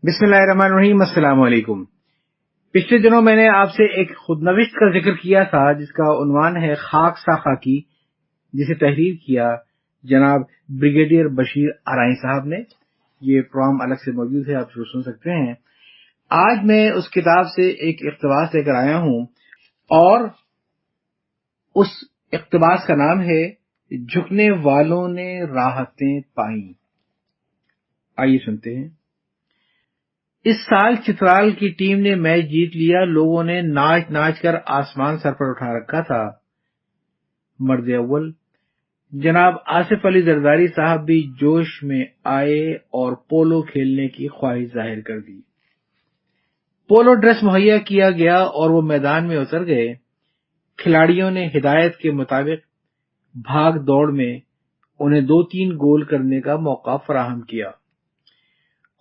بسم اللہ الرحمن الرحیم۔ السلام علیکم۔ پچھلے دنوں میں نے آپ سے ایک خود نوشت کا ذکر کیا تھا جس کا عنوان ہے خاک سا خاکی، جسے تحریر کیا جناب بریگیڈیئر بشیر ارائیں صاحب نے۔ یہ پروگرام الگ سے موجود ہے، آپ سن سکتے ہیں۔ آج میں اس کتاب سے ایک اقتباس لے کر آیا ہوں اور اس اقتباس کا نام ہے جھکنے والوں نے راحتیں پائیں۔ آئیے سنتے ہیں۔ اس سال چترال کی ٹیم نے میچ جیت لیا، لوگوں نے ناچ ناچ کر آسمان سر پر اٹھا رکھا تھا۔ مرد اول جناب آصف علی زرداری صاحب بھی جوش میں آئے اور پولو کھیلنے کی خواہش ظاہر کر دی۔ پولو ڈریس مہیا کیا گیا اور وہ میدان میں اتر گئے۔ کھلاڑیوں نے ہدایت کے مطابق بھاگ دوڑ میں انہیں 2-3 گول کرنے کا موقع فراہم کیا۔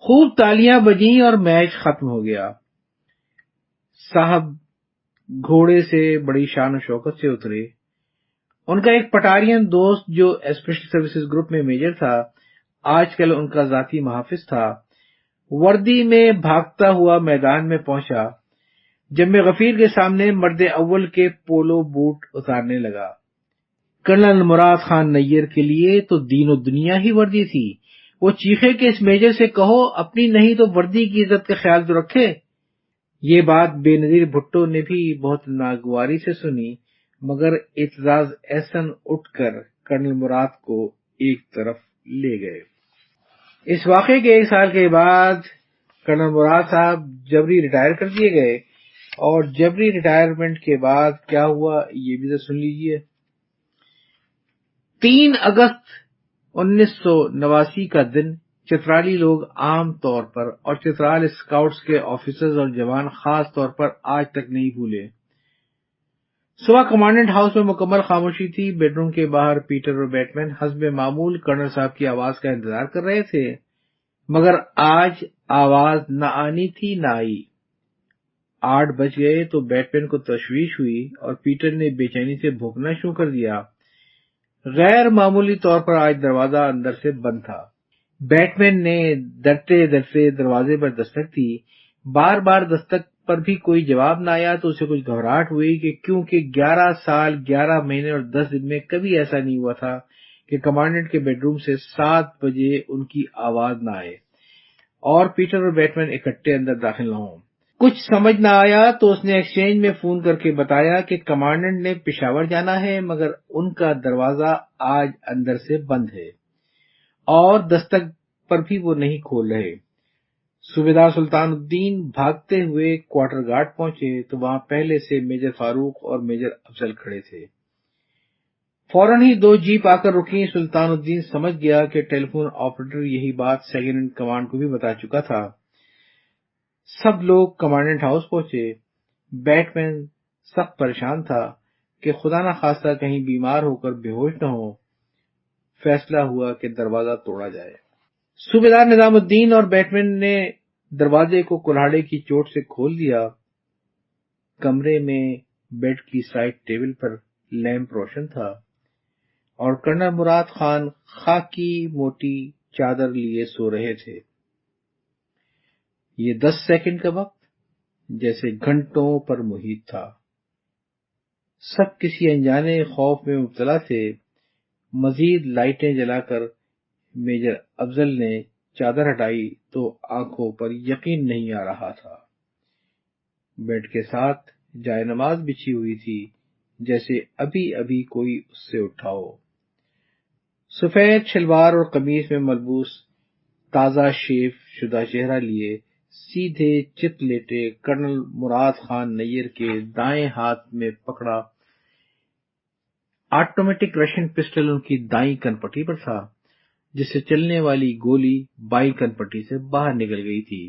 خوب تالیاں بجیں اور میچ ختم ہو گیا۔ صاحب گھوڑے سے بڑی شان و شوکت سے اترے۔ ان کا ایک پٹارین دوست جو اسپیشل سروسز گروپ میں میجر تھا، آج کل ان کا ذاتی محافظ تھا، وردی میں بھاگتا ہوا میدان میں پہنچا۔ جب غفیر کے سامنے مرد اول کے پولو بوٹ اتارنے لگا۔ کرنل مراد خان نیئر کے لیے تو دین و دنیا ہی وردی تھی۔ وہ چیخے کہ اس میجر سے کہو اپنی نہیں تو وردی کی عزت کا خیال تو رکھے۔ یہ بات بے نظیر بھٹو نے بھی بہت ناگواری سے سنی، مگر اعتزاز احسن اٹھ کر کرنل مراد کو ایک طرف لے گئے۔ اس واقعے کے 1 سال کے بعد کرنل مراد صاحب جبری ریٹائر کر دیے گئے، اور جبری ریٹائرمنٹ کے بعد کیا ہوا یہ بھی سن لیجئے۔ 3 اگست 1989 کا دن چترالی لوگ عام طور پر اور چترال اسکاؤٹس کے آفیسرز اور جوان خاص طور پر آج تک نہیں بھولے۔ صبح کمانڈنٹ ہاؤس میں مکمل خاموشی تھی۔ بیڈ روم کے باہر پیٹر اور بیٹ مین حسب معمول کرنل صاحب کی آواز کا انتظار کر رہے تھے، مگر آج آواز نہ آنی تھی نہ آئی۔ 8 بج گئے تو بیٹ مین کو تشویش ہوئی اور پیٹر نے بے چینی سے بھونکنا شروع کر دیا۔ غیر معمولی طور پر آج دروازہ اندر سے بند تھا۔ بیٹ مین نے ڈرتے ڈرتے دروازے پر دستک دی۔ بار بار دستک پر بھی کوئی جواب نہ آیا تو اسے کچھ گھبراہٹ ہوئی کہ کیونکہ 11 سال 11 مہینے اور 10 دن میں کبھی ایسا نہیں ہوا تھا کہ کمانڈنٹ کے بیڈ روم سے 7 بجے ان کی آواز نہ آئے اور پیٹر اور بیٹ مین اکٹھے اندر داخل نہ ہوں۔ کچھ سمجھ نہ آیا تو اس نے ایکسچینج میں فون کر کے بتایا کہ کمانڈنٹ نے پشاور جانا ہے، مگر ان کا دروازہ آج اندر سے بند ہے اور دستک پر بھی وہ نہیں کھول رہے۔ صوبیدار سلطان الدین بھاگتے ہوئے کوارٹر گارڈ پہنچے تو وہاں پہلے سے میجر فاروق اور میجر افضل کھڑے تھے۔ فوراً ہی 2 جیپ آ کر رکی۔ سلطان الدین سمجھ گیا کہ ٹیلی فون آپریٹر یہی بات سیکنڈ ان کمانڈ کو بھی بتا چکا تھا۔ سب لوگ کمانڈنٹ ہاؤس پہنچے۔ بیٹ مین سخت پریشان تھا کہ خدا نہ خواستہ کہیں بیمار ہو کر بے ہوش نہ ہو۔ فیصلہ ہوا کہ دروازہ توڑا جائے۔ صوبیدار نظام الدین اور بیٹ مین نے دروازے کو کلہاڑے کی چوٹ سے کھول دیا۔ کمرے میں بیڈ کی سائڈ ٹیبل پر لیمپ روشن تھا اور کرنل مراد خان خاکی موٹی چادر لیے سو رہے تھے۔ یہ 10 سیکنڈ کا وقت جیسے گھنٹوں پر محیط تھا۔ سب کسی انجانے خوف میں مبتلا تھے۔ مزید لائٹیں جلا کر میجر افضل نے چادر ہٹائی تو آنکھوں پر یقین نہیں آ رہا تھا۔ بیڈ کے ساتھ جائے نماز بچھی ہوئی تھی، جیسے ابھی ابھی کوئی اس سے اٹھا ہو۔ سفید شلوار اور قمیص میں ملبوس، تازہ شیف شدہ چہرہ لیے سیدھے چت لیٹے کرنل مراد خان نیئر کے دائیں ہاتھ میں پکڑا آٹومیٹک رشین پسٹل ان کی دائیں کنپٹی پر تھا، جس سے چلنے والی گولی بائیں کنپٹی سے باہر نکل گئی تھی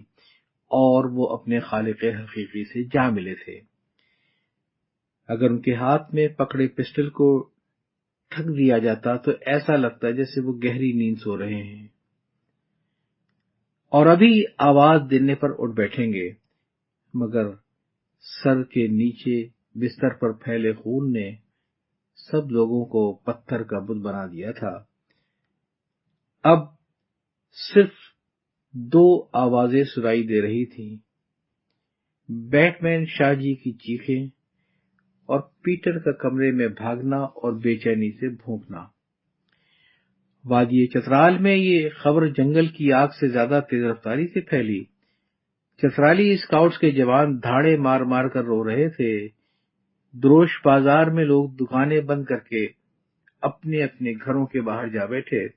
اور وہ اپنے خالق حقیقی سے جا ملے تھے۔ اگر ان کے ہاتھ میں پکڑے پسٹل کو ٹھک دیا جاتا تو ایسا لگتا جیسے وہ گہری نیند سو رہے ہیں اور ابھی آواز دینے پر اٹھ بیٹھیں گے، مگر سر کے نیچے بستر پر پھیلے خون نے سب لوگوں کو پتھر کا بت بنا دیا تھا۔ اب صرف دو آوازیں سنائی دے رہی تھیں، بیٹ مین شاہ جی کی چیخیں اور پیٹر کا کمرے میں بھاگنا اور بے چینی سے بھونکنا۔ وادی چترال میں یہ خبر جنگل کی آگ سے زیادہ تیز رفتاری سے پھیلی۔ چترالی اسکاؤٹس کے جوان دھاڑے مار مار کر رو رہے تھے۔ دروش بازار میں لوگ دکانیں بند کر کے اپنے اپنے گھروں کے باہر جا بیٹھے۔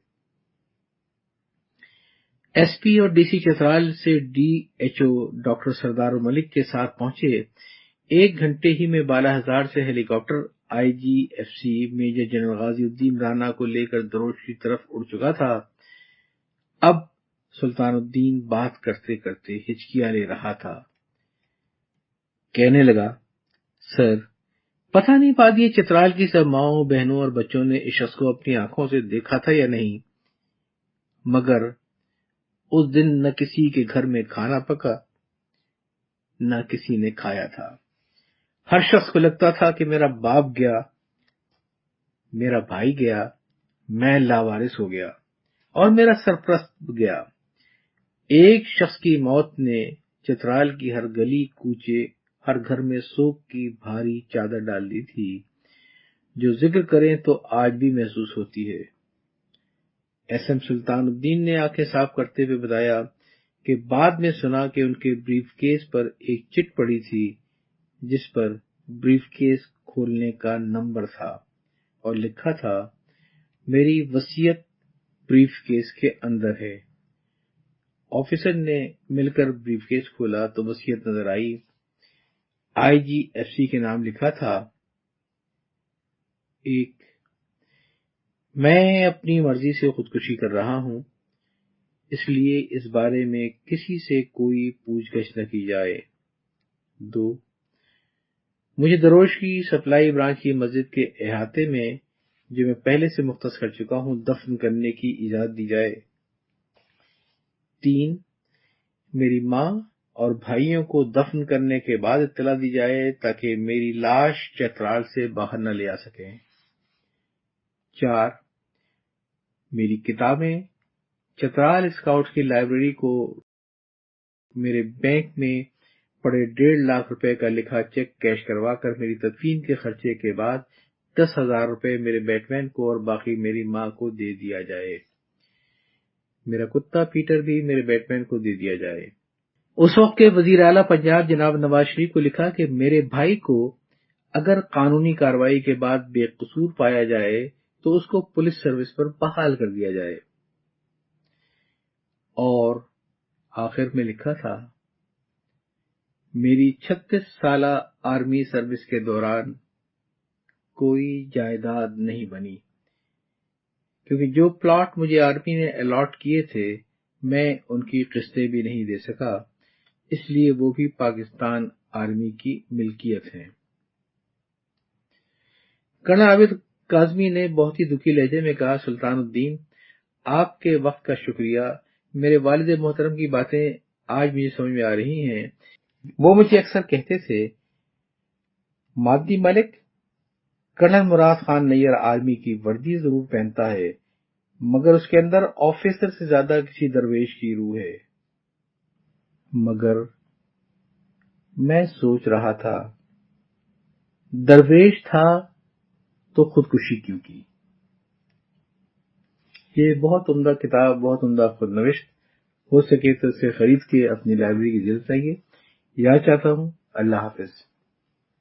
ایس پی اور ڈی سی چترال سے ڈی ایچ او ڈاکٹر سردار ملک کے ساتھ پہنچے۔ 1 گھنٹے ہی میں بالا ہزار سے ہیلی کاپٹر آئی جی ایف سی میجر جنرل غازی الدین رانا کو لے کر دروش کی طرف اڑ چکا تھا۔ اب سلطان الدین بات کرتے کرتے ہچکیاں لے رہا تھا۔ کہنے لگا، سر، پتہ نہیں وادی چترال کی سب ماؤں، بہنوں اور بچوں نے اس شخص کو اپنی آنکھوں سے دیکھا تھا یا نہیں، مگر اس دن نہ کسی کے گھر میں کھانا پکا، نہ کسی نے کھایا تھا۔ ہر شخص کو لگتا تھا کہ میرا باپ گیا، میرا بھائی گیا، میں لاوارث ہو گیا اور میرا سرپرست گیا۔ ایک شخص کی موت نے چترال کی ہر گلی کوچے، ہر گھر میں سوگ کی بھاری چادر ڈال دی تھی، جو ذکر کریں تو آج بھی محسوس ہوتی ہے۔ ایس ایم سلطان الدین نے آنکھیں صاف کرتے ہوئے بتایا کہ بعد میں سنا کہ ان کے بریف کیس پر ایک چٹ پڑی تھی، جس پر بریف کیس کھولنے کا نمبر تھا اور لکھا تھا، میری وصیت بریف کیس کے اندر ہے۔ آفیسر نے مل کر بریف کیس کھولا تو وصیت نظر آئی۔ آئی جی ایف سی کے نام لکھا تھا۔ ایک، میں اپنی مرضی سے خودکشی کر رہا ہوں، اس لیے اس بارے میں کسی سے کوئی پوچھ گچھ نہ کی جائے۔ 2، مجھے دروش کی سپلائی برانچ کی مسجد کے احاطے میں، جو میں پہلے سے مختص کر چکا ہوں، دفن کرنے کی اجازت دی جائے۔ 3، میری ماں اور بھائیوں کو دفن کرنے کے بعد اطلاع دی جائے تاکہ میری لاش چترال سے باہر نہ لے آ سکیں۔ 4، میری کتابیں چترال اسکاؤٹ کی لائبریری کو میرے بینک میں پڑے 1.5 لاکھ روپے کا لکھا چیک کیش کروا کر میری تدفین کے خرچے کے بعد 10,000 روپے میرے بیٹ مین کو اور باقی میری ماں کو دے دیا جائے۔ میرا کتا پیٹر بھی میرے بیٹ مین کو دے دیا جائے۔ اس وقت کے وزیر اعلیٰ پنجاب جناب نواز شریف کو لکھا کہ میرے بھائی کو اگر قانونی کارروائی کے بعد بے قصور پایا جائے تو اس کو پولیس سروس پر بحال کر دیا جائے۔ اور آخر میں لکھا تھا، میری 36 سالہ آرمی سروس کے دوران کوئی جائیداد نہیں بنی، کیونکہ جو پلاٹ مجھے آرمی نے الاٹ کیے تھے میں ان کی قسطیں بھی نہیں دے سکا، اس لیے وہ بھی پاکستان آرمی کی ملکیت ہیں۔ کرنل عابد کاظمی نے بہت ہی دکھی لہجے میں کہا، سلطان الدین، آپ کے وقت کا شکریہ، میرے والد محترم کی باتیں آج مجھے سمجھ میں آ رہی ہیں۔ وہ مجھے اکثر کہتے تھے، مادی ملک، colonel Murad Khan near army کی وردی ضرور پہنتا ہے، مگر اس کے اندر آفیسر سے زیادہ کسی درویش کی روح ہے۔ مگر میں سوچ رہا تھا، درویش تھا تو خودکشی کیوں کی؟ یہ بہت عمدہ کتاب، بہت عمدہ خود نوشت، ہو سکے تو اسے خرید کے اپنی لائبریری کی جلد چاہیے۔ یاد چاہتا ہوں۔ اللہ حافظ۔